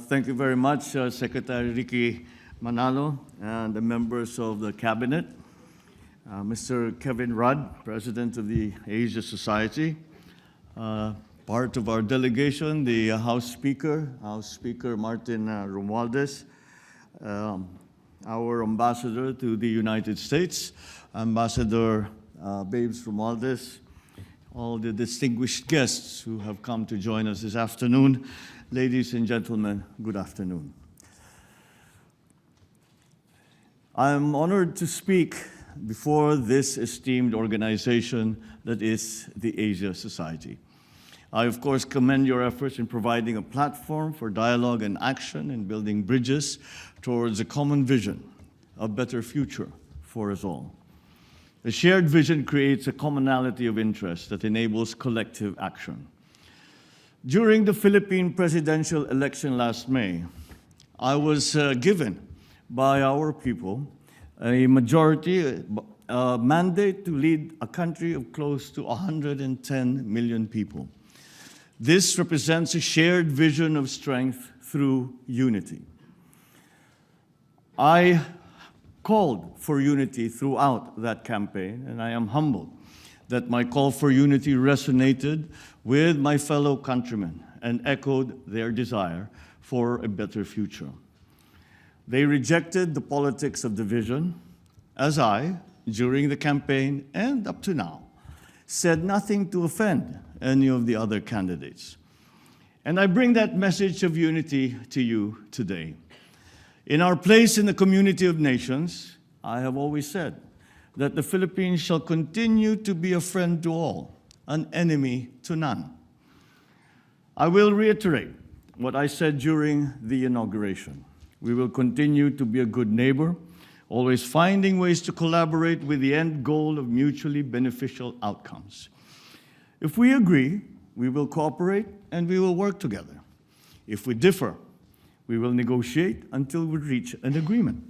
Thank you very much, Secretary Ricky Manalo and the members of the Cabinet, Mr. Kevin Rudd, President of the Asia Society, part of our delegation, the House Speaker Martin Romualdez, our ambassador to the United States, Ambassador Babes Romualdez, all the distinguished guests who have come to join us this afternoon. Ladies and gentlemen, good afternoon. I am honored to speak before this esteemed organization that is the Asia Society. I, of course, commend your efforts in providing a platform for dialogue and action in building bridges towards a common vision, a better future for us all. The shared vision creates a commonality of interest that enables collective action. During the Philippine presidential election last May, I was given by our people a majority mandate to lead a country of close to 110 million people. This represents a shared vision of strength through unity. I called for unity throughout that campaign, and I am humbled that my call for unity resonated with my fellow countrymen and echoed their desire for a better future. They rejected the politics of division, as I, during the campaign and up to now, said nothing to offend any of the other candidates. And I bring that message of unity to you today. In our place in the community of nations, I have always said that the Philippines shall continue to be a friend to all, an enemy to none. I will reiterate what I said during the inauguration. We will continue to be a good neighbor, always finding ways to collaborate with the end goal of mutually beneficial outcomes. If we agree, we will cooperate and we will work together. If we differ, we will negotiate until we reach an agreement.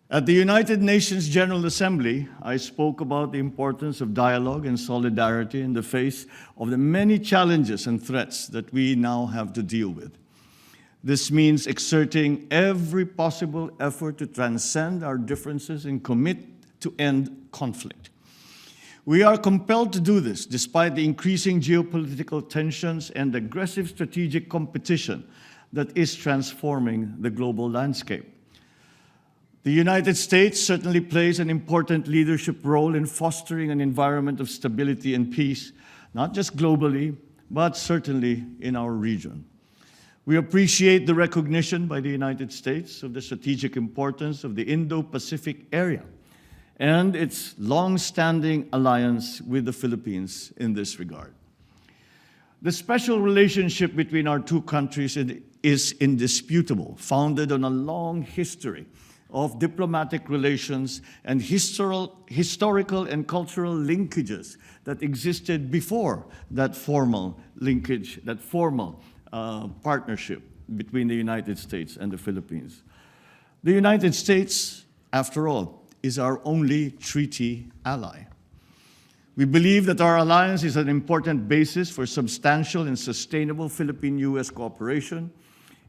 At the United Nations General Assembly, I spoke about the importance of dialogue and solidarity in the face of the many challenges and threats that we now have to deal with. This means exerting every possible effort to transcend our differences and commit to end conflict. We are compelled to do this despite the increasing geopolitical tensions and aggressive strategic competition that is transforming the global landscape. The United States certainly plays an important leadership role in fostering an environment of stability and peace, not just globally, but certainly in our region. We appreciate the recognition by the United States of the strategic importance of the Indo-Pacific area and its long-standing alliance with the Philippines in this regard. The special relationship between our two countries is indisputable, founded on a long history of diplomatic relations and historical and cultural linkages that existed before that formal linkage, that formal partnership between the United States and the Philippines. The United States, after all, is our only treaty ally. We believe that our alliance is an important basis for substantial and sustainable Philippine-U.S. cooperation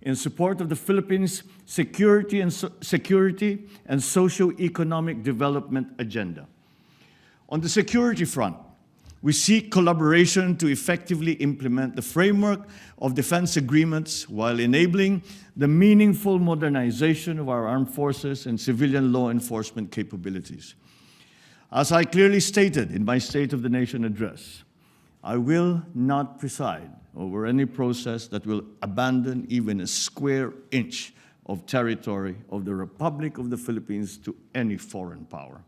in support of the Philippines' security and socio-economic development agenda. On the security front, we seek collaboration to effectively implement the framework of defense agreements while enabling the meaningful modernization of our armed forces and civilian law enforcement capabilities. As I clearly stated in my State of the Nation address, I will not preside over any process that will abandon even a square inch of territory of the Republic of the Philippines to any foreign power.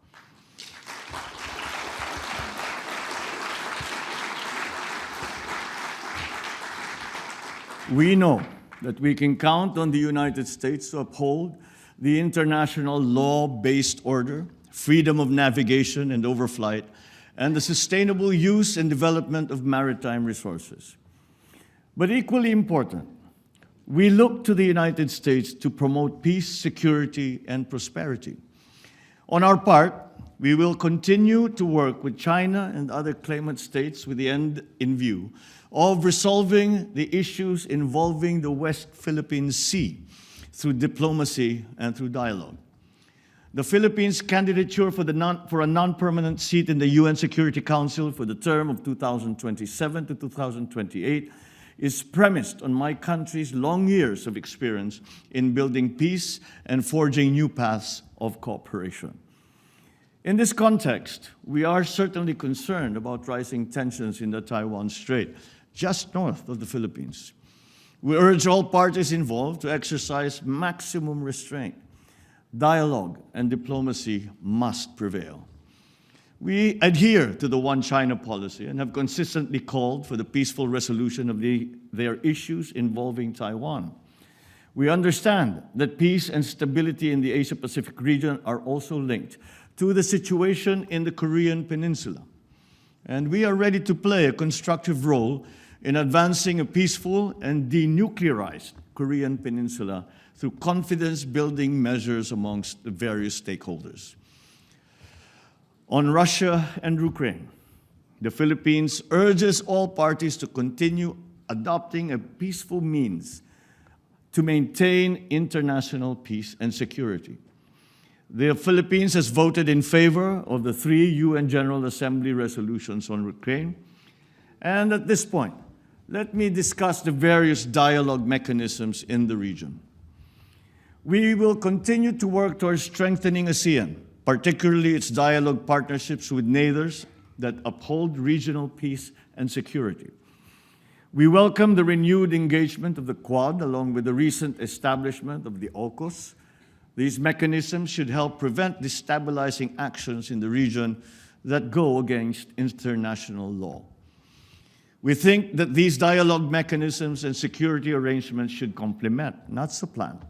We know that we can count on the United States to uphold the international law-based order, freedom of navigation and overflight, and the sustainable use and development of maritime resources. But equally important, we look to the United States to promote peace, security, and prosperity. On our part, we will continue to work with China and other claimant states with the end in view of resolving the issues involving the West Philippine Sea through diplomacy and through dialogue. The Philippines' candidature for a non-permanent seat in the UN Security Council for the term of 2027 to 2028 is premised on my country's long years of experience in building peace and forging new paths of cooperation. In this context, we are certainly concerned about rising tensions in the Taiwan Strait, just north of the Philippines. We urge all parties involved to exercise maximum restraint. Dialogue and diplomacy must prevail. We adhere to the One China policy and have consistently called for the peaceful resolution of their issues involving Taiwan. We understand that peace and stability in the Asia-Pacific region are also linked to the situation in the Korean Peninsula. And we are ready to play a constructive role in advancing a peaceful and denuclearized Korean Peninsula through confidence-building measures amongst the various stakeholders. On Russia and Ukraine, the Philippines urges all parties to continue adopting a peaceful means to maintain international peace and security. The Philippines has voted in favor of the 3 UN General Assembly resolutions on Ukraine. And at this point, let me discuss the various dialogue mechanisms in the region. We will continue to work towards strengthening ASEAN, particularly its dialogue partnerships with neighbors that uphold regional peace and security. We welcome the renewed engagement of the Quad, along with the recent establishment of the AUKUS. These mechanisms should help prevent destabilizing actions in the region that go against international law. We think that these dialogue mechanisms and security arrangements should complement, not supplant,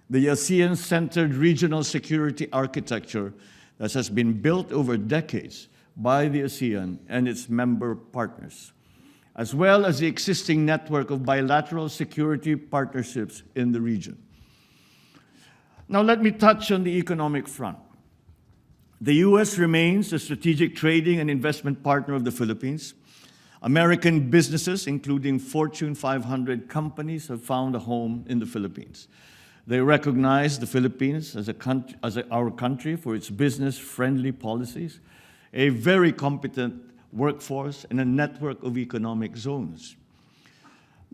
the ASEAN-centered regional security architecture that has been built over decades by the ASEAN and its member partners, as well as the existing network of bilateral security partnerships in the region. Now let me touch on the economic front. The U.S. remains a strategic trading and investment partner of the Philippines. American businesses, including Fortune 500 companies, have found a home in the Philippines. They recognize the Philippines as our country for its business-friendly policies, a very competent workforce, and a network of economic zones.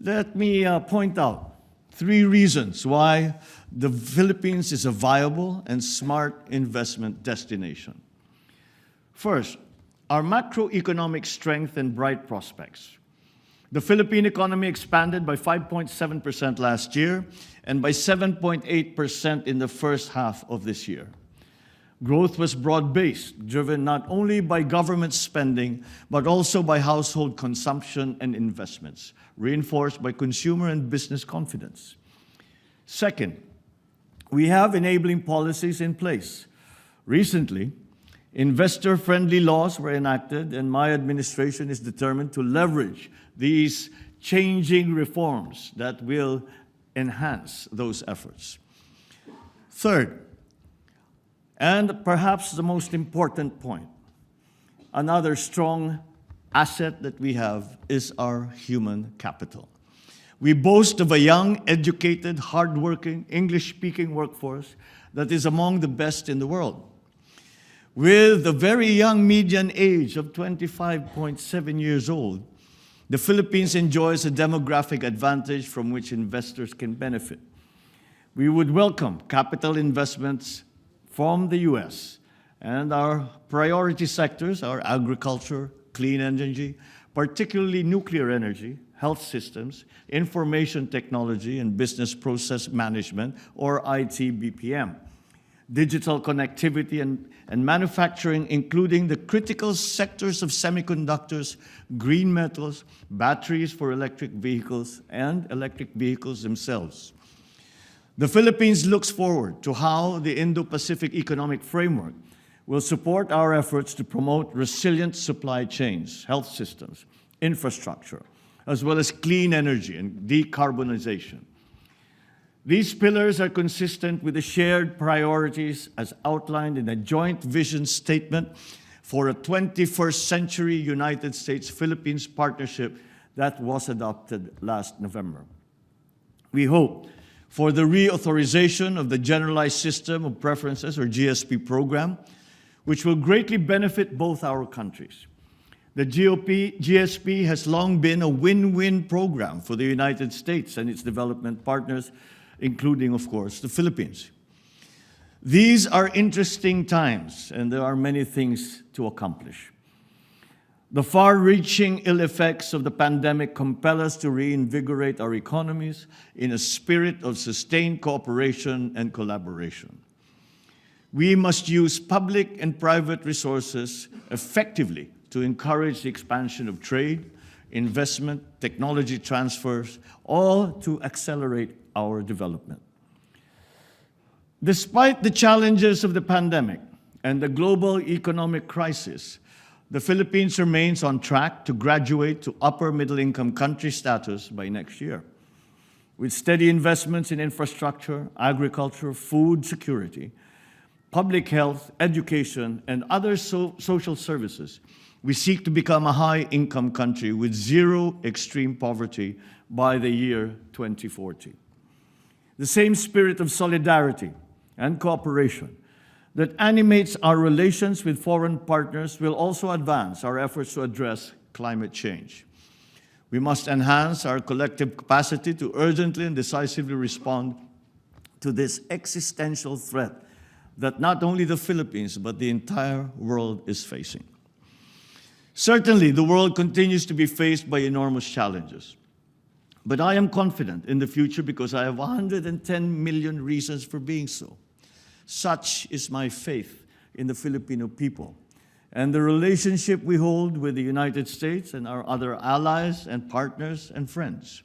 Let me point out 3 reasons why the Philippines is a viable and smart investment destination. First, our macroeconomic strength and bright prospects. The Philippine economy expanded by 5.7% last year and by 7.8% in the first half of this year. Growth was broad-based, driven not only by government spending, but also by household consumption and investments, reinforced by consumer and business confidence. Second, we have enabling policies in place. Recently, investor-friendly laws were enacted, and my administration is determined to leverage these changing reforms that will enhance those efforts. Third, and perhaps the most important point, another strong asset that we have is our human capital. We boast of a young, educated, hardworking, English-speaking workforce that is among the best in the world. With a very young median age of 25.7 years old, the Philippines enjoys a demographic advantage from which investors can benefit. We would welcome capital investments from the U.S., and our priority sectors are agriculture, clean energy, particularly nuclear energy, health systems, information technology, and business process management, or IT/BPM, digital connectivity and manufacturing, including the critical sectors of semiconductors, green metals, batteries for electric vehicles, and electric vehicles themselves. The Philippines looks forward to how the Indo-Pacific Economic Framework will support our efforts to promote resilient supply chains, health systems, infrastructure, as well as clean energy and decarbonization. These pillars are consistent with the shared priorities as outlined in a joint vision statement for a 21st century United States-Philippines partnership that was adopted last November. We hope for the reauthorization of the Generalized System of Preferences, or GSP program, which will greatly benefit both our countries. The GSP has long been a win-win program for the United States and its development partners, including, of course, the Philippines. These are interesting times, and there are many things to accomplish. The far-reaching ill effects of the pandemic compel us to reinvigorate our economies in a spirit of sustained cooperation and collaboration. We must use public and private resources effectively to encourage the expansion of trade, investment, technology transfers, all to accelerate our development. Despite the challenges of the pandemic and the global economic crisis, the Philippines remains on track to graduate to upper middle-income country status by next year. With steady investments in infrastructure, agriculture, food security, public health, education, and other social services, we seek to become a high-income country with zero extreme poverty by the year 2040. The same spirit of solidarity and cooperation that animates our relations with foreign partners will also advance our efforts to address climate change. We must enhance our collective capacity to urgently and decisively respond to this existential threat that not only the Philippines, but the entire world is facing. Certainly, the world continues to be faced by enormous challenges. But I am confident in the future because I have 110 million reasons for being so. Such is my faith in the Filipino people and the relationship we hold with the United States and our other allies and partners and friends.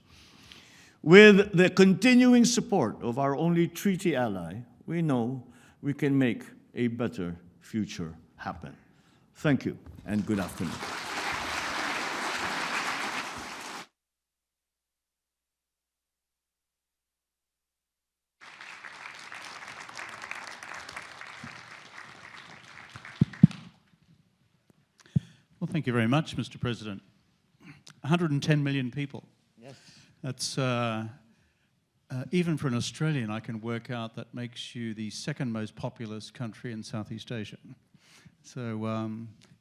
With the continuing support of our only treaty ally, we know we can make a better future happen. Thank you and good afternoon. Well, thank you very much, Mr. President. 110 million people. Yes. That's, even for an Australian, I can work out that makes you the second most populous country in Southeast Asia. So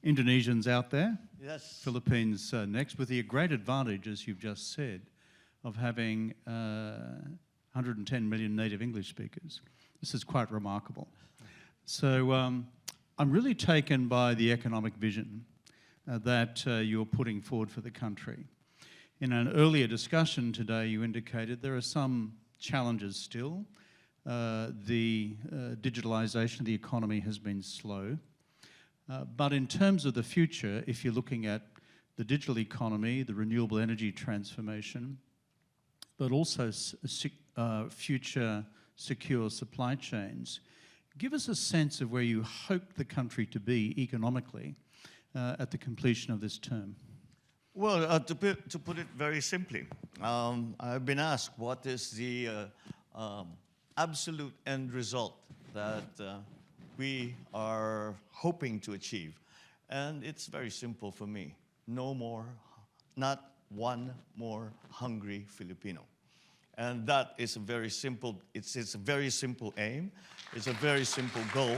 Indonesians out there, Yes. Philippines next, with the great advantage, as you've just said, of having 110 million native English speakers. This is quite remarkable. So I'm really taken by the economic vision that you're putting forward for the country. In an earlier discussion today, you indicated there are some challenges still. The digitalisation of the economy has been slow. But in terms of the future, if you're looking at the digital economy, the renewable energy transformation, but also future secure supply chains, give us a sense of where you hope the country to be economically at the completion of this term. Well, to put it very simply, I've been asked what is the absolute end result that we are hoping to achieve. And it's very simple for me. No more, not one more hungry Filipino. And that is a very simple, it's a very simple aim. It's a very simple goal.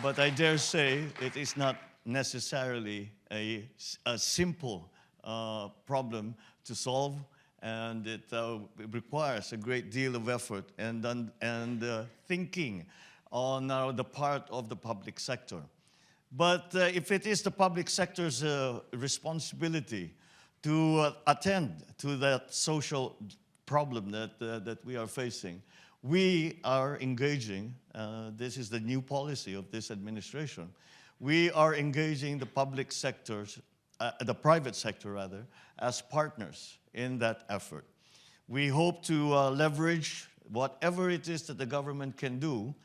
But I dare say it is not necessarily a simple problem to solve, and it requires a great deal of effort and thinking on the part of the public sector. But if it is the public sector's responsibility to attend to that social problem that we are facing, we are engaging, this is the new policy of this administration, we are engaging the public sectors, the private sector rather, as partners in that effort. We hope to leverage whatever it is that the government can do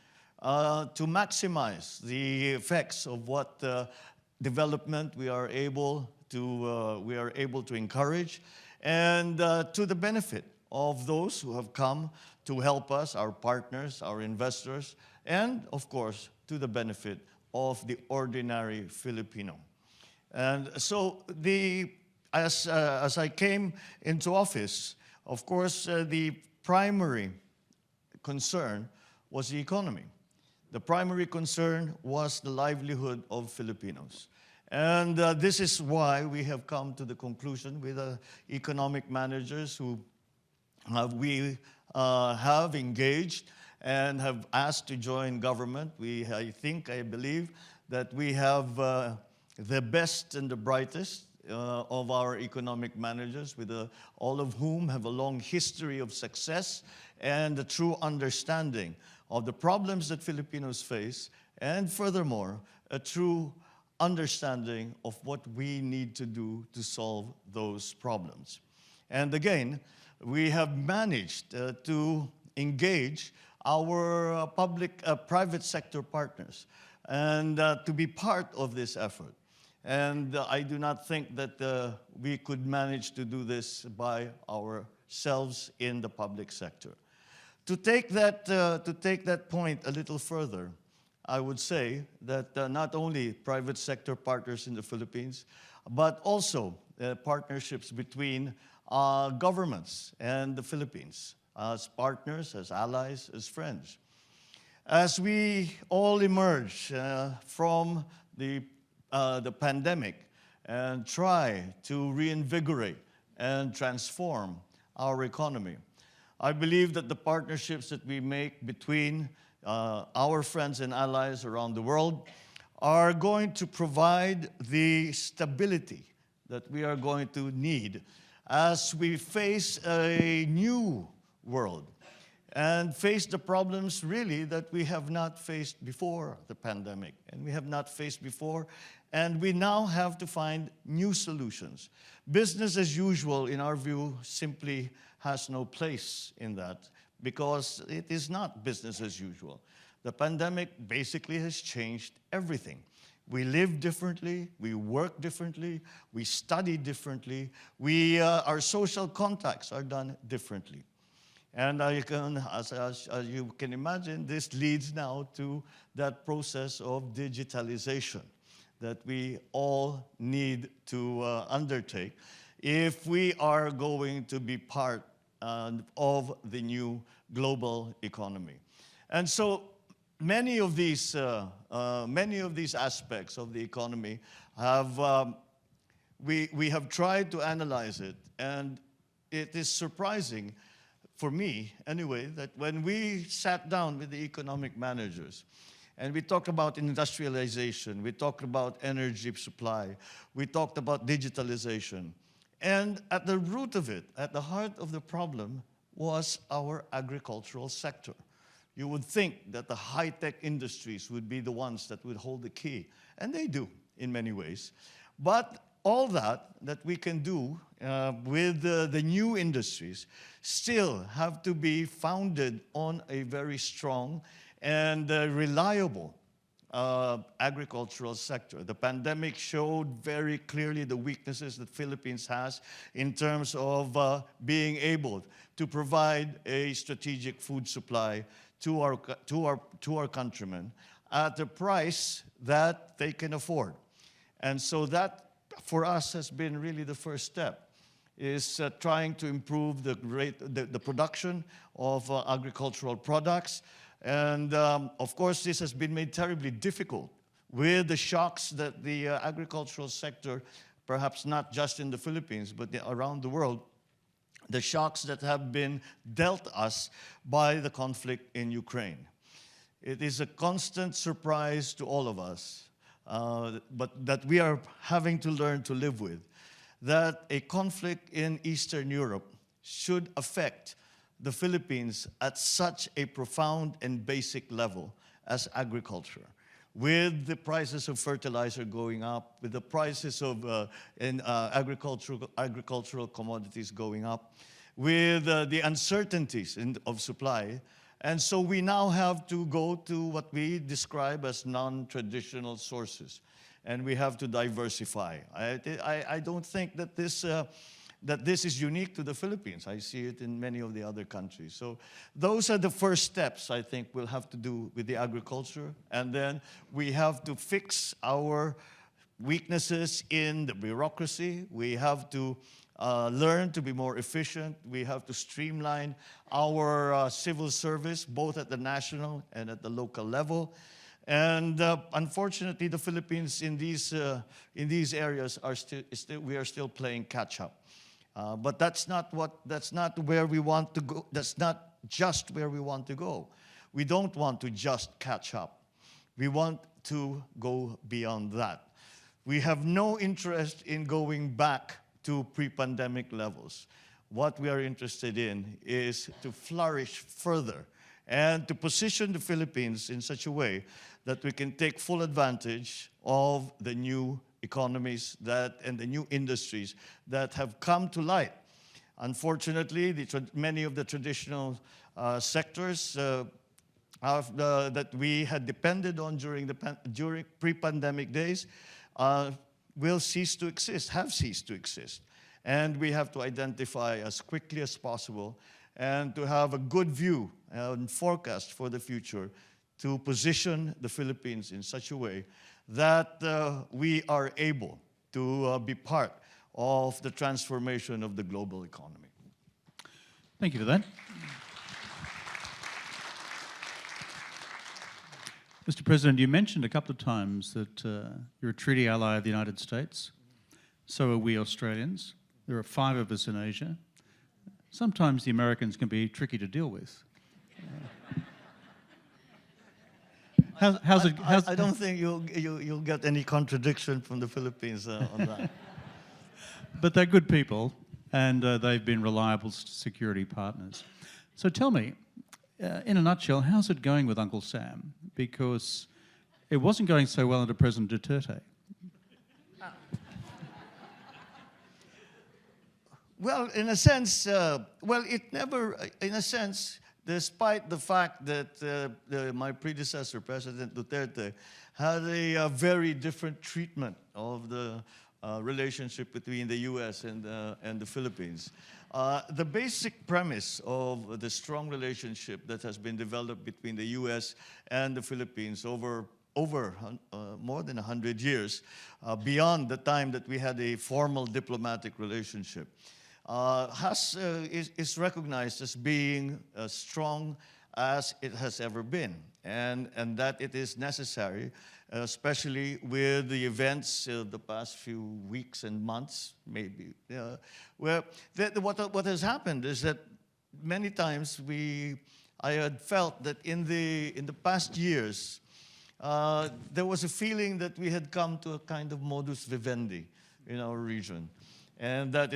to maximize the effects of what development we are able to encourage, and to the benefit of those who have come to help us, our partners, our investors, and of course, to the benefit of the ordinary Filipino. And so as I came into office, of course, the primary concern was the economy. The primary concern was the livelihood of Filipinos. And this is why we have come to the conclusion with economic managers who we have engaged and have asked to join government. I believe that we have the best and the brightest of our economic managers, with all of whom have a long history of success and a true understanding of the problems that Filipinos face, and furthermore, a true understanding of what we need to do to solve those problems. And again, we have managed to engage our private sector partners and to be part of this effort. And I do not think that we could manage to do this by ourselves in the public sector. To take that point a little further, I would say that not only private sector partners in the Philippines, but also partnerships between governments and the Philippines, as partners, as allies, as friends. As we all emerge from the pandemic and try to reinvigorate and transform our economy, I believe that the partnerships that we make between our friends and allies around the world are going to provide the stability that we are going to need as we face a new world and face the problems really that we have not faced before the pandemic, and we have not faced before, and we now have to find new solutions. Business as usual, in our view, simply has no place in that, because it is not business as usual. The pandemic basically has changed everything. We live differently, we work differently, we study differently, our social contacts are done differently. And as you can imagine, this leads now to that process of digitalization that we all need to undertake if we are going to be part of the new global economy. And so many of these aspects of the economy we have tried to analyze it, and it is surprising, for me anyway, that when we sat down with the economic managers and we talked about industrialization, we talked about energy supply, we talked about digitalization, and at the root of it, at the heart of the problem, was our agricultural sector. You would think that the high-tech industries would be the ones that would hold the key, and they do in many ways. But all that we can do with the new industries still have to be founded on a very strong and reliable agricultural sector. The pandemic showed very clearly the weaknesses that Philippines has in terms of being able to provide a strategic food supply to our countrymen at a price that they can afford. And so that, for us, has been really the first step, is trying to improve the production of agricultural products. And of course, this has been made terribly difficult with the shocks that the agricultural sector, perhaps not just in the Philippines, but around the world, the shocks that have been dealt us by the conflict in Ukraine. It is a constant surprise to all of us, but that we are having to learn to live with, that a conflict in Eastern Europe should affect the Philippines at such a profound and basic level as agriculture, with the prices of fertilizer going up, with the prices of agricultural commodities going up, with the uncertainties of supply. And so we now have to go to what we describe as non-traditional sources, and we have to diversify. I don't think that this that this is unique to the Philippines. I see it in many of the other countries. So those are the first steps I think we'll have to do with the agriculture. And then we have to fix our weaknesses in the bureaucracy. We have to learn to be more efficient. We have to streamline our civil service, both at the national and at the local level. And unfortunately, the Philippines in these areas we are still playing catch up. But that's not where we want to go. That's not just where we want to go. We don't want to just catch up. We want to go beyond that. We have no interest in going back to pre-pandemic levels. What we are interested in is to flourish further and to position the Philippines in such a way that we can take full advantage of the new economies and the new industries that have come to light. Unfortunately, many of the traditional sectors that we had depended on during pre-pandemic days will cease to exist, have ceased to exist. And we have to identify as quickly as possible and to have a good view and forecast for the future to position the Philippines in such a way that we are able to be part of the transformation of the global economy. Thank you for that. Mr. President, you mentioned a couple of times that you're a treaty ally of the United States. So are we Australians. There are 5 of us in Asia. Sometimes the Americans can be tricky to deal with. I don't think you'll get any contradiction from the Philippines on that. But they're good people, and they've been reliable security partners. So tell me, in a nutshell, how's it going with Uncle Sam? Because it wasn't going so well under President Duterte. Well, in a sense, despite the fact that my predecessor, President Duterte, had a very different treatment of the relationship between the U.S. and the Philippines. The basic premise of the strong relationship that has been developed between the U.S. and the Philippines over more than 100 years, beyond the time that we had a formal diplomatic relationship, is recognized as being as strong as it has ever been, and that it is necessary, especially with the events of the past few weeks and months, maybe, where what has happened is that many times I had felt that in the past years there was a feeling that we had come to a kind of modus vivendi in our region. And that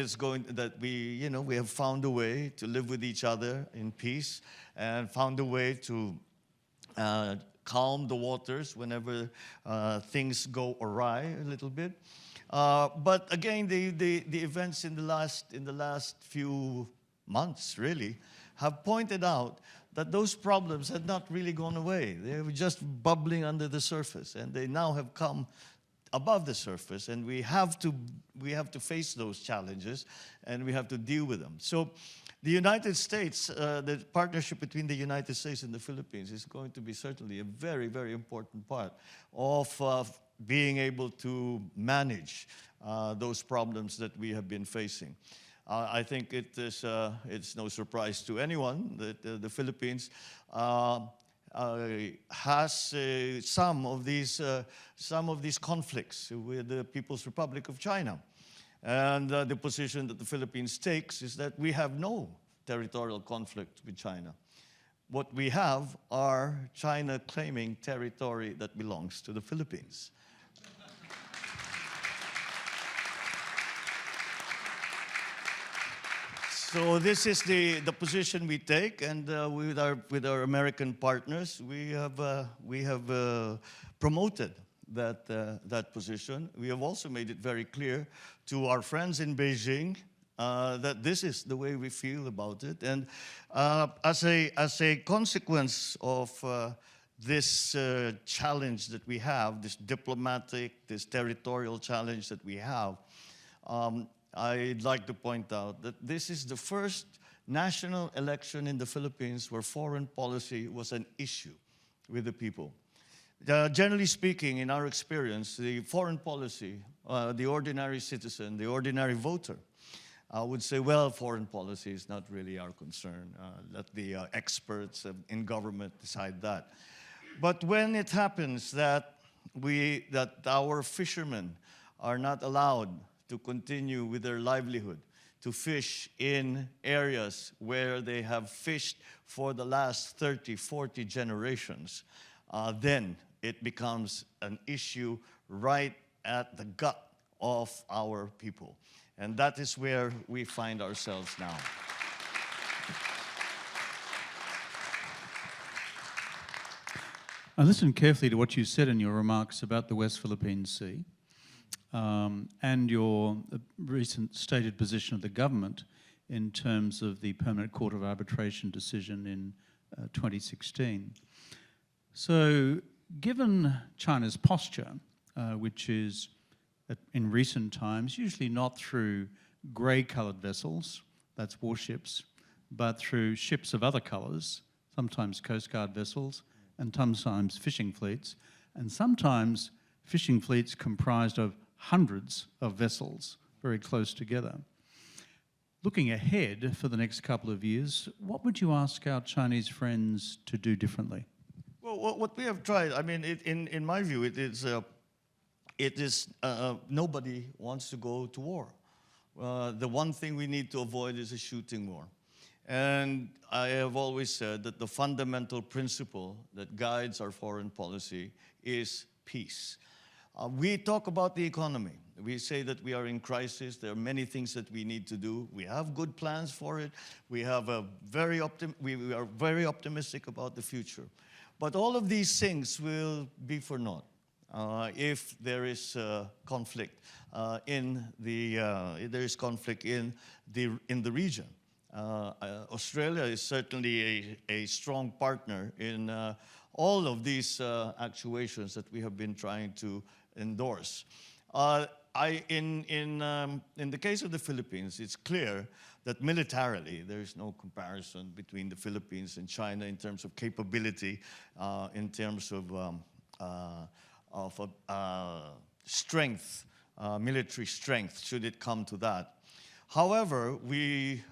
we have found a way to live with each other in peace and found a way to calm the waters whenever things go awry a little bit. But again, the events in the last few months really have pointed out that those problems had not really gone away. They were just bubbling under the surface, and they now have come above the surface, and we have to face those challenges, and we have to deal with them. So the United States, the partnership between the United States and the Philippines is going to be certainly a very, very important part of being able to manage those problems that we have been facing. I think it's no surprise to anyone that the Philippines has some of these conflicts with the People's Republic of China. And the position that the Philippines takes is that we have no territorial conflict with China. What we have are China claiming territory that belongs to the Philippines. So this is the position we take, and with our American partners, we have promoted that position. We have also made it very clear to our friends in Beijing that this is the way we feel about it. And as a consequence of this challenge that we have, this territorial challenge that we have, I'd like to point out that this is the first national election in the Philippines where foreign policy was an issue with the people. Generally speaking, in our experience, the foreign policy, the ordinary citizen, the ordinary voter, would say, well, foreign policy is not really our concern. Let the experts in government decide that. But when it happens that our fishermen are not allowed to continue with their livelihood, to fish in areas where they have fished for the last 30, 40 generations, then it becomes an issue right at the gut of our people. And that is where we find ourselves now. I listened carefully to what you said in your remarks about the West Philippine Sea and your recent stated position of the government in terms of the Permanent Court of Arbitration decision in 2016. So, given China's posture, which is in recent times usually not through grey-coloured vessels, that's warships, but through ships of other colours, sometimes Coast Guard vessels, and sometimes fishing fleets, and sometimes fishing fleets comprised of hundreds of vessels very close together. Looking ahead for the next couple of years, what would you ask our Chinese friends to do differently? Well, what we have tried, I mean, in my view, it is nobody wants to go to war. The one thing we need to avoid is a shooting war. And I have always said that the fundamental principle that guides our foreign policy is peace. We talk about the economy. We say that we are in crisis. There are many things that we need to do. We have good plans for it. We are very optimistic about the future. But all of these things will be for naught if there is conflict in the region. Australia is certainly a strong partner in all of these actuations that we have been trying to endorse. In the case of the Philippines, it's clear that militarily there is no comparison between the Philippines and China in terms of capability, in terms of strength, military strength, should it come to that. However, we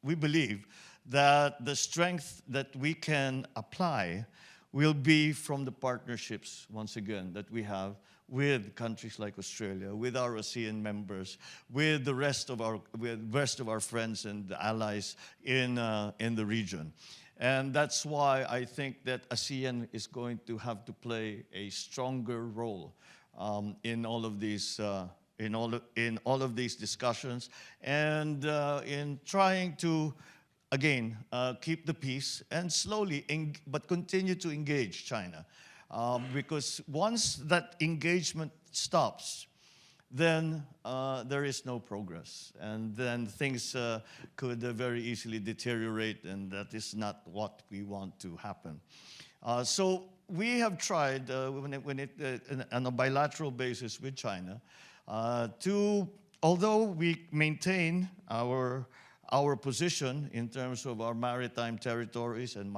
believe that the strength that we can apply will be from the partnerships, once again, that we have with countries like Australia, with our ASEAN members, with the rest of our friends and allies in the region. And that's why I think that ASEAN is going to have to play a stronger role in all of these discussions, and in trying to, again, keep the peace and slowly, but continue to engage China. Because once that engagement stops, then there is no progress. And then things could very easily deteriorate, and that is not what we want to happen. So we have tried, on a bilateral basis with China, although we maintain our position in terms of our maritime territories and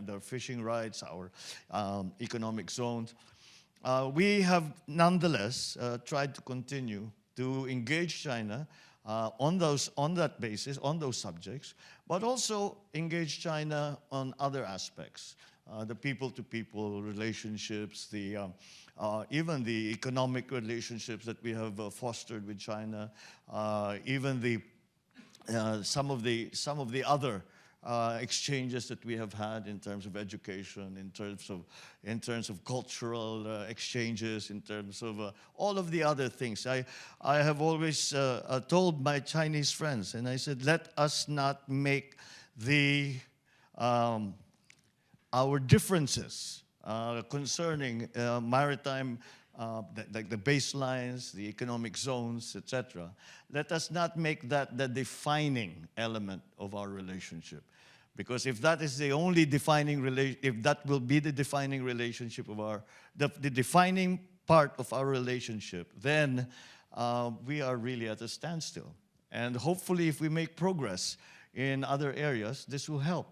their fishing rights, our economic zones, we have nonetheless tried to continue to engage China on that basis, on those subjects, but also engage China on other aspects, the people-to-people relationships, even the economic relationships that we have fostered with China, even some of the other exchanges that we have had in terms of education, in terms of cultural exchanges, in terms of all of the other things. I have always told my Chinese friends, and I said, let us not make our differences concerning maritime, like the baselines, the economic zones, etc. Let us not make that the defining element of our relationship. Because if that is the only if that will be the defining relationship of the defining part of our relationship, then we are really at a standstill. And hopefully, if we make progress in other areas, this will help.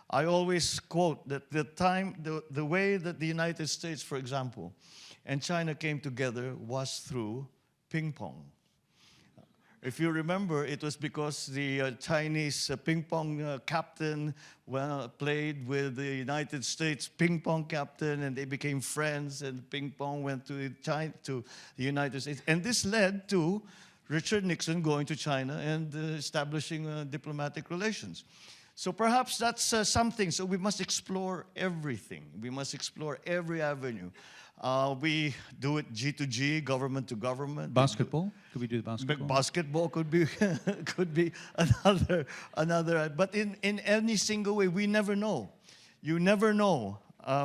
I always quote that the way that the United States, for example, and China came together was through ping pong. If you remember, it was because the Chinese ping pong captain played with the United States ping pong captain, and they became friends, and ping pong went to the United States. And this led to Richard Nixon going to China and establishing diplomatic relations. So perhaps that's something. So we must explore everything. We must explore every avenue. We do it G to G, government to government. Basketball? Could we do basketball? Basketball could be could be another. But in any single way, we never know. You never know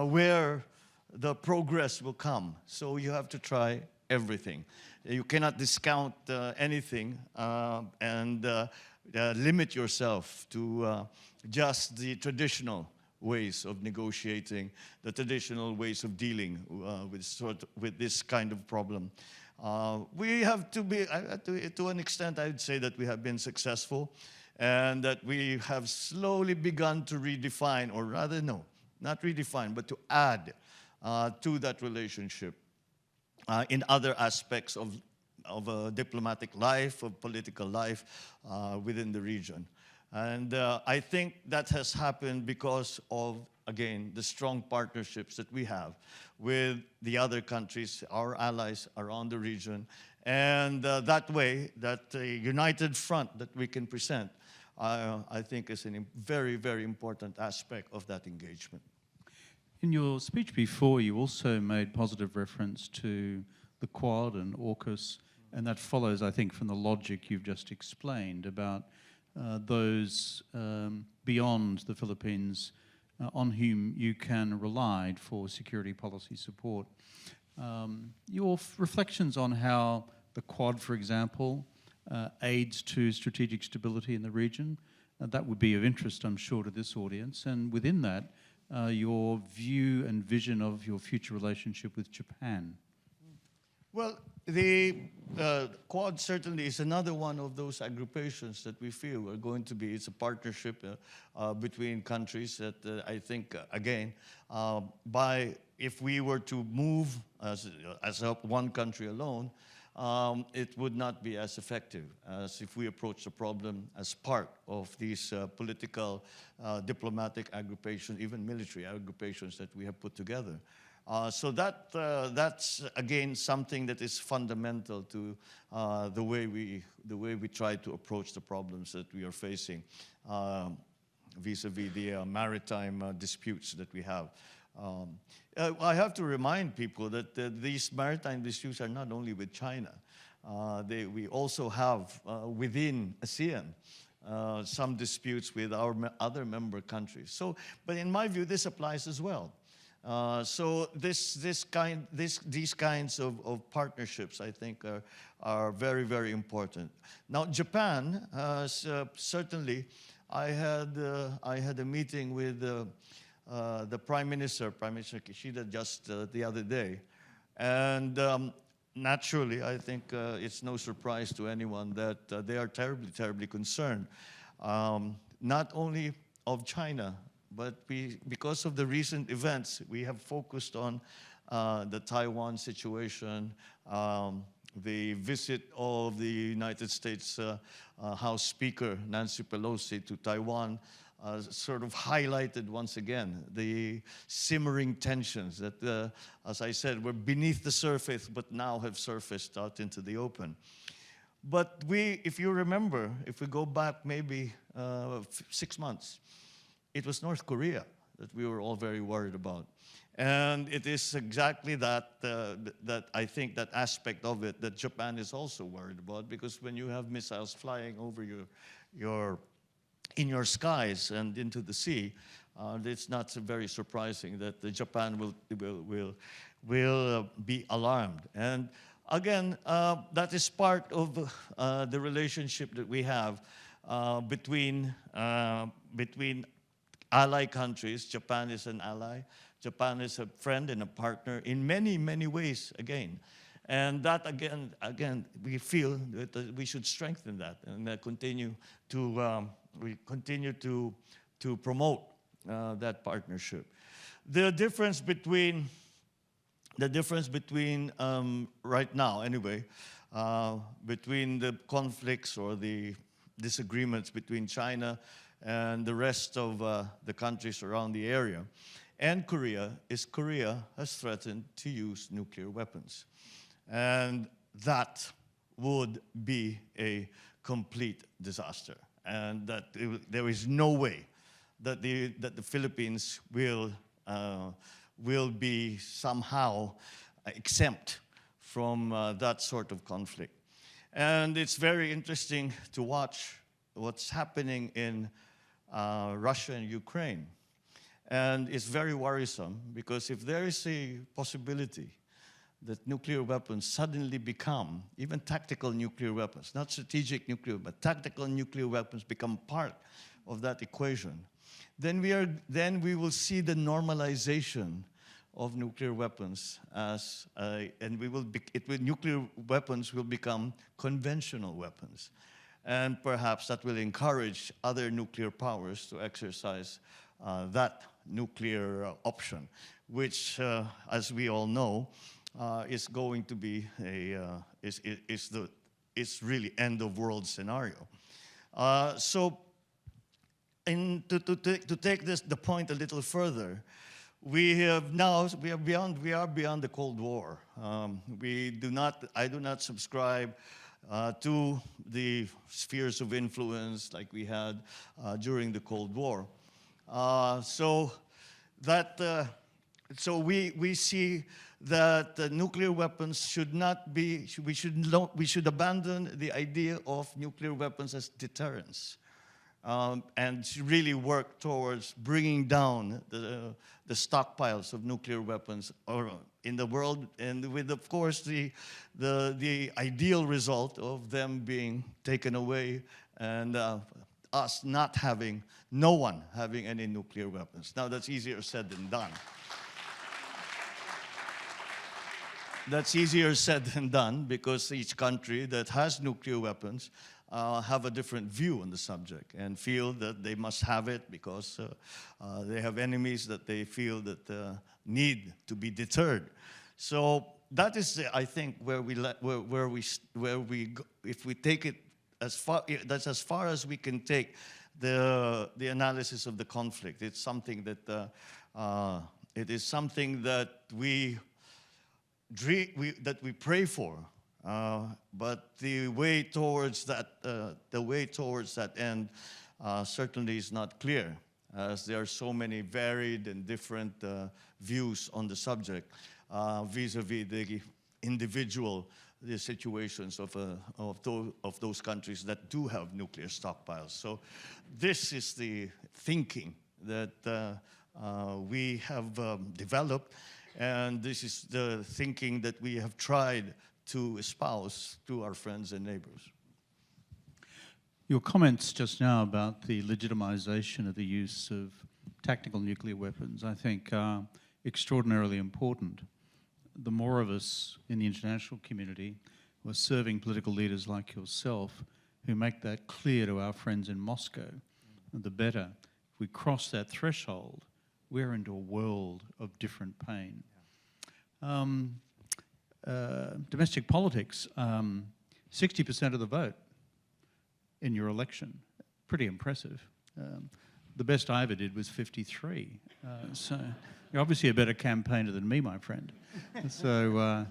where the progress will come. So you have to try everything. You cannot discount anything and limit yourself to just the traditional ways of negotiating, the traditional ways of dealing with this kind of problem. We have to be, to an extent, I would say that we have been successful, and that we have slowly begun to redefine, or rather, no, not redefine, but to add to that relationship in other aspects of diplomatic life, of political life within the region. And I think that has happened because of, again, the strong partnerships that we have with the other countries, our allies around the region. And that way, that united front that we can present, I think is a very, very important aspect of that engagement. In your speech before, you also made positive reference to the Quad and AUKUS, and that follows, I think, from the logic you've just explained about those beyond the Philippines on whom you can rely for security policy support. Your reflections on how the Quad, for example, aids to strategic stability in the region, that would be of interest, I'm sure, to this audience. And within that, your view and vision of your future relationship with Japan. Well, the Quad certainly is another one of those agrupations that we feel are going to be, it's a partnership between countries that I think, again, if we were to move as one country alone, it would not be as effective as if we approach the problem as part of these political, diplomatic agrupations, even military agrupations that we have put together. So that's again something that is fundamental to the way we try to approach the problems that we are facing vis-a-vis the maritime disputes that we have. I have to remind people that these maritime disputes are not only with China. We also have within ASEAN some disputes with our other member countries. So, but in my view, this applies as well. So these kinds of partnerships, I think, are very, very important. Now, Japan, certainly, I had a meeting with the Prime Minister Kishida, just the other day, and naturally, I think it's no surprise to anyone that they are terribly, terribly concerned, not only of China. But because of the recent events, we have focused on the Taiwan situation, the visit of the United States House Speaker Nancy Pelosi to Taiwan, sort of highlighted once again the simmering tensions that, as I said, were beneath the surface, but now have surfaced out into the open. But if you remember, if we go back maybe 6 months, it was North Korea that we were all very worried about. And it is exactly that I think that aspect of it that Japan is also worried about, because when you have missiles flying over in your skies and into the sea, it's not very surprising that Japan will be alarmed. And again, that is part of the relationship that we have between ally countries. Japan is an ally. Japan is a friend and a partner in many, many ways, again. And that again, we feel that we should strengthen that and continue to promote that partnership. The difference between right now, anyway, between the conflicts or the disagreements between China and the rest of the countries around the area and Korea is Korea has threatened to use nuclear weapons. And that would be a complete disaster. And that there is no way that the Philippines will be somehow exempt from that sort of conflict. And it's very interesting to watch what's happening in Russia and Ukraine. And it's very worrisome because if there is a possibility that nuclear weapons suddenly become, even tactical nuclear weapons, not strategic nuclear, but tactical nuclear weapons become part of that equation, then we will see the normalization of nuclear weapons nuclear weapons will become conventional weapons. And perhaps that will encourage other nuclear powers to exercise that nuclear option, which, as we all know, is going to be is really end of world scenario. So, to take the point a little further, we are beyond the Cold War. I do not subscribe to the spheres of influence like we had during the Cold War. So we see that nuclear weapons should not be. We should abandon the idea of nuclear weapons as deterrence, and really work towards bringing down the stockpiles of nuclear weapons in the world, and with, of course, the ideal result of them being taken away and no one having any nuclear weapons. Now, that's easier said than done. That's easier said than done because each country that has nuclear weapons have a different view on the subject and feel that they must have it because they have enemies that they feel that need to be deterred. So that is, I think, where we go, if we take it that's as far as we can take the analysis of the conflict. It's something that it is something that we pray for, but the way towards that end certainly is not clear, as there are so many varied and different views on the subject vis-a-vis the individual situations of those countries that do have nuclear stockpiles. So this is the thinking that we have developed, and this is the thinking that we have tried to espouse to our friends and neighbors. Your comments just now about the legitimization of the use of tactical nuclear weapons, I think, are extraordinarily important. The more of us in the international community who are serving political leaders like yourself who make that clear to our friends in Moscow, the better. If we cross that threshold, we're into a world of different pain. Domestic politics, 60% of the vote in your election. Pretty impressive. The best I ever did was 53. So you're obviously a better campaigner than me, my friend. So,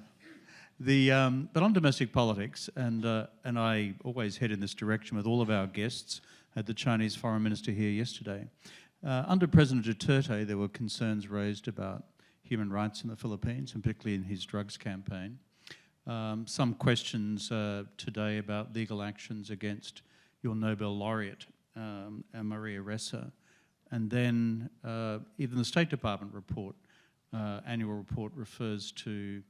but on domestic politics, and I always head in this direction with all of our guests. Had the Chinese foreign minister here yesterday. Under President Duterte, there were concerns raised about human rights in the Philippines, and particularly in his drugs campaign. Some questions today about legal actions against your Nobel laureate, Maria Ressa. And then even the State Department report, annual report, refers to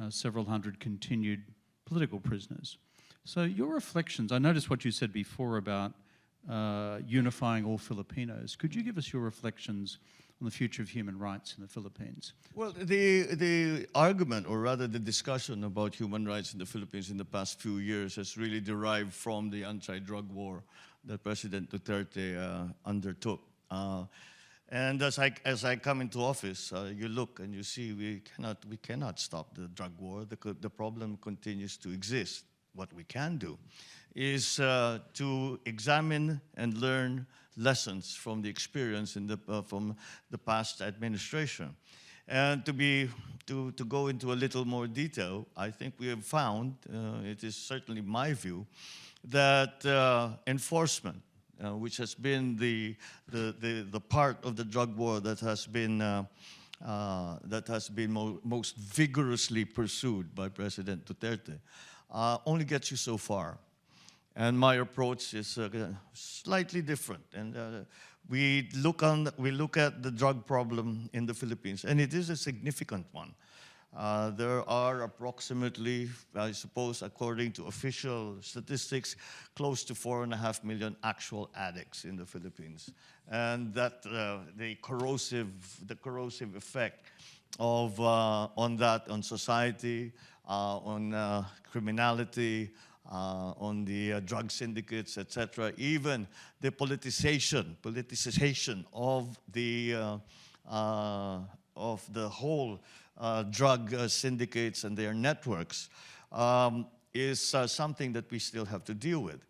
several hundred continued political prisoners. So your reflections, I noticed what you said before about unifying all Filipinos. Could you give us your reflections on on the future of human rights in the Philippines? Well, the argument, or rather the discussion about human rights in the Philippines in the past few years has really derived from the anti-drug war that President Duterte undertook. And as I come into office, you look and you see we cannot stop the drug war. The problem continues to exist. What we can do is to examine and learn lessons from the experience from the past administration. And to go into a little more detail, I think we have found, it is certainly my view, that enforcement, which has been the part of the drug war that has been most vigorously pursued by President Duterte, only gets you so far. And my approach is slightly different. And we look at the drug problem in the Philippines, and it is a significant one. There are approximately, I suppose, according to official statistics, close to 4.5 million actual addicts in the Philippines, and that the corrosive effect of on society, on criminality, on the drug syndicates, etc. Even the politicization of the whole drug syndicates and their networks is something that we still have to deal with.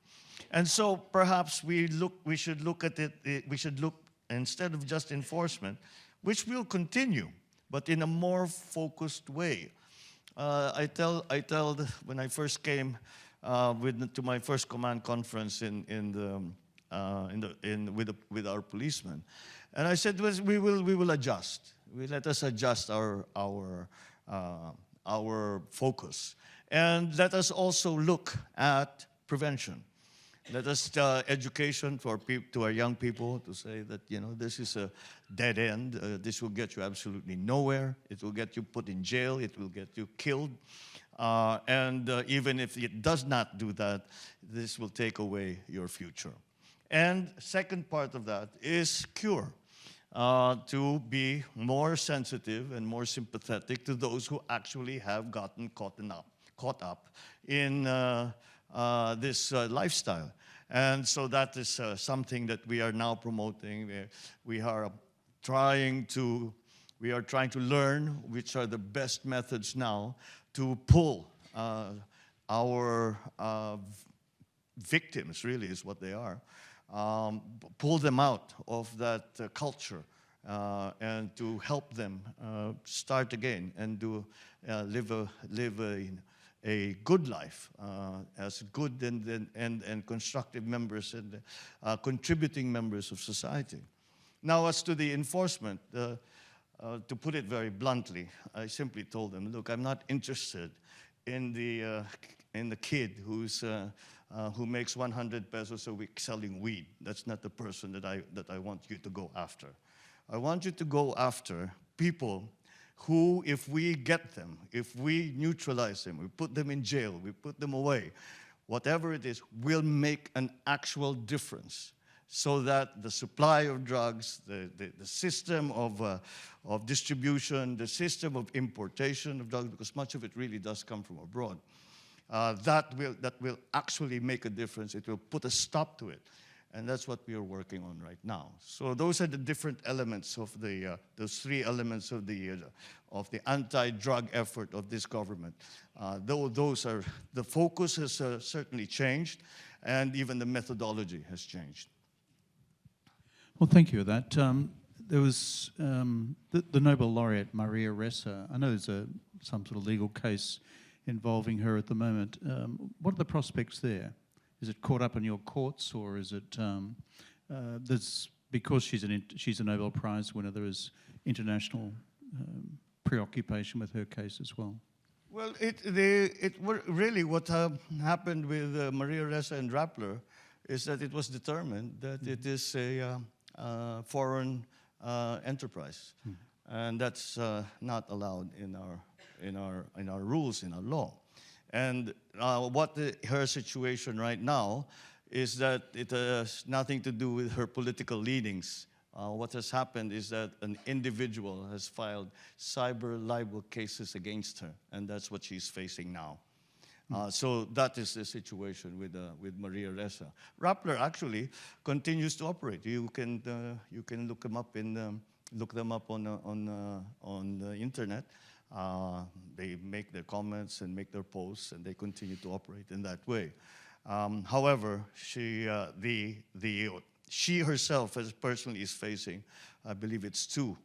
And so perhaps we should look at it, instead of just enforcement, which will continue, but in a more focused way. I tell when I first came to my first command conference with our policemen, and I said, we will adjust. Let us adjust our focus, and let us also look at prevention. Let us education to our young people, to say that this is a dead end. This will get you absolutely nowhere. It will get you put in jail. It will get you killed. And even if it does not do that, this will take away your future. And second part of that is cure. To be more sensitive and more sympathetic to those who actually have gotten caught up in this lifestyle. And so that is something that we are now promoting. We are trying to learn which are the best methods now to pull our victims, really is what they are, pull them out of that culture and to help them start again and live a good life as good and constructive members and contributing members of society. Now, as to the enforcement, to put it very bluntly, I simply told them, look, I'm not interested in the kid who makes 100 pesos a week selling weed. That's not the person that I want you to go after. I want you to go after people who, if we get them, if we neutralize them, we put them in jail, we put them away, whatever it is, will make an actual difference, so that the supply of drugs, the system of distribution, the system of importation of drugs, because much of it really does come from abroad, that will actually make a difference. It will put a stop to it. And that's what we are working on right now. So those are the different elements of those three elements of the anti-drug effort of this government. Those are, the focus has certainly changed, and even the methodology has changed. Well, thank you for that. There was the Nobel laureate Maria Ressa. I know there's some sort of legal case involving her at the moment. What are the prospects there? Is it caught up in your courts, or is it because she's a Nobel Prize winner, there is international preoccupation with her case as well? Well, really what happened with Maria Ressa and Rappler is that it was determined that it is a foreign enterprise, and that's not allowed in our rules, in our law. And her situation right now is that it has nothing to do with her political leanings what has happened is that an individual has filed cyber libel cases against her, and that's what she's facing now. So that is the situation with Maria Ressa. Rappler actually continues to operate. You can look them up on the internet. They make their comments and make their posts, and they continue to operate in that way. However, she herself personally is facing, I believe it's 2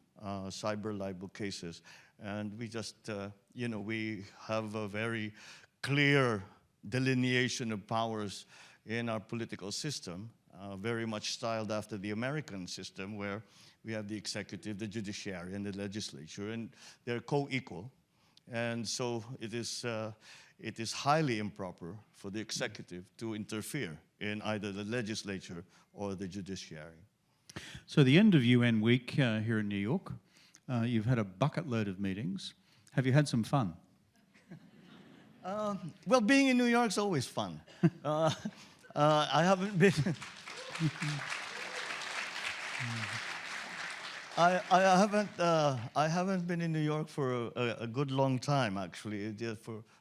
cyber libel cases, and we just, we have a very clear delineation of powers in our political system, very much styled after the American system, where we have the executive, the judiciary, and the legislature, and they're co-equal. And so it is highly improper for the executive to interfere in either the legislature or the judiciary. So the end of UN week here in New York, you've had a bucket load of meetings. Have you had some fun? Well, being in New York is always fun. I haven't been. I haven't been in New York for a good long time, actually.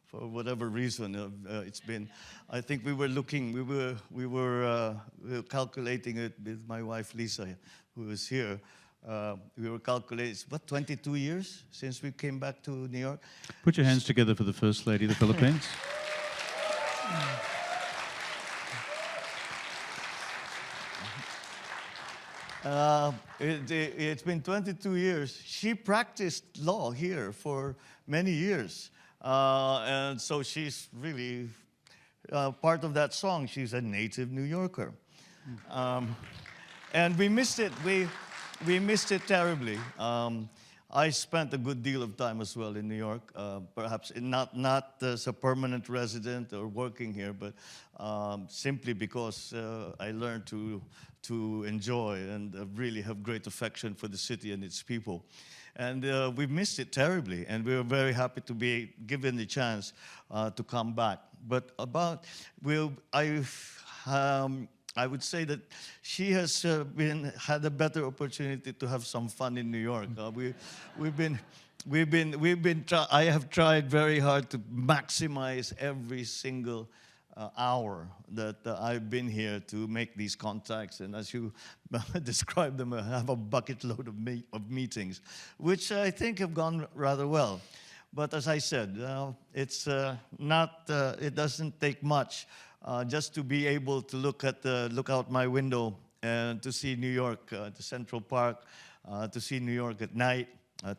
For whatever reason, it's been. I think we were calculating it with my wife Lisa, who is here. We were calculating, what, 22 years since we came back to New York? Put your hands together for the First Lady of the Philippines. It's been 22 years. She practiced law here for many years. And so she's really part of that song. She's a native New Yorker. And we missed it. We missed it terribly. I spent a good deal of time as well in New York, perhaps not as a permanent resident or working here, but simply because I learned to enjoy and really have great affection for the city and its people. And we missed it terribly, and we were very happy to be given the chance to come back. But I would say that she has had a better opportunity to have some fun in New York. I have tried very hard to maximize every single hour that I've been here to make these contacts, and as you described them, I have a bucket load of meetings, which I think have gone rather well. But as I said, it doesn't take much just to be able to look out my window and to see New York, the Central Park, to see New York at night,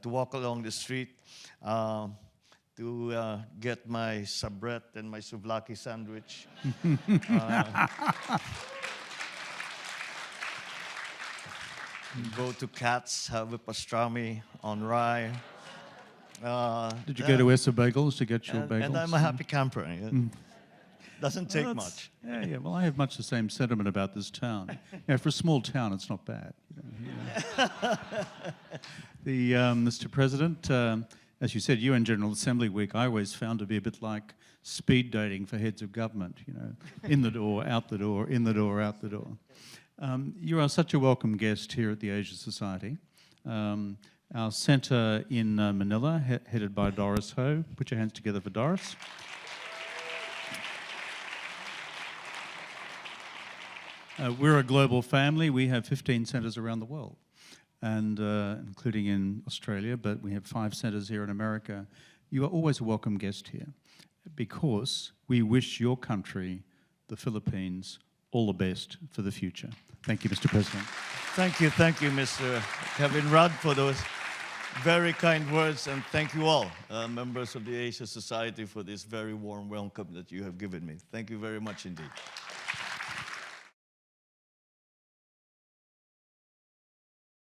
to walk along the street, to get my sabrette and my souvlaki sandwich. Go to Katz, have a pastrami on rye. Did you go to Essa Bagels to get your bagels? And I'm a happy camper. Doesn't take much. Yeah. Well, I have much the same sentiment about this town. For a small town, it's not bad. Mr. President, as you said, UN General Assembly Week, I always found to be a bit like speed dating for heads of government. In the door, out the door, in the door, out the door. You are such a welcome guest here at the Asia Society. Our centre in Manila, headed by Doris Ho. Put your hands together for Doris. We're a global family. We have 15 centres around the world, and including in Australia, but we have 5 centres here in America. You are always a welcome guest here because we wish your country, the Philippines, all the best for the future. Thank you, Mr. President. Thank you, Mr. Kevin Rudd, for those very kind words, and thank you all, members of the Asia Society, for this very warm welcome that you have given me. Thank you very much indeed.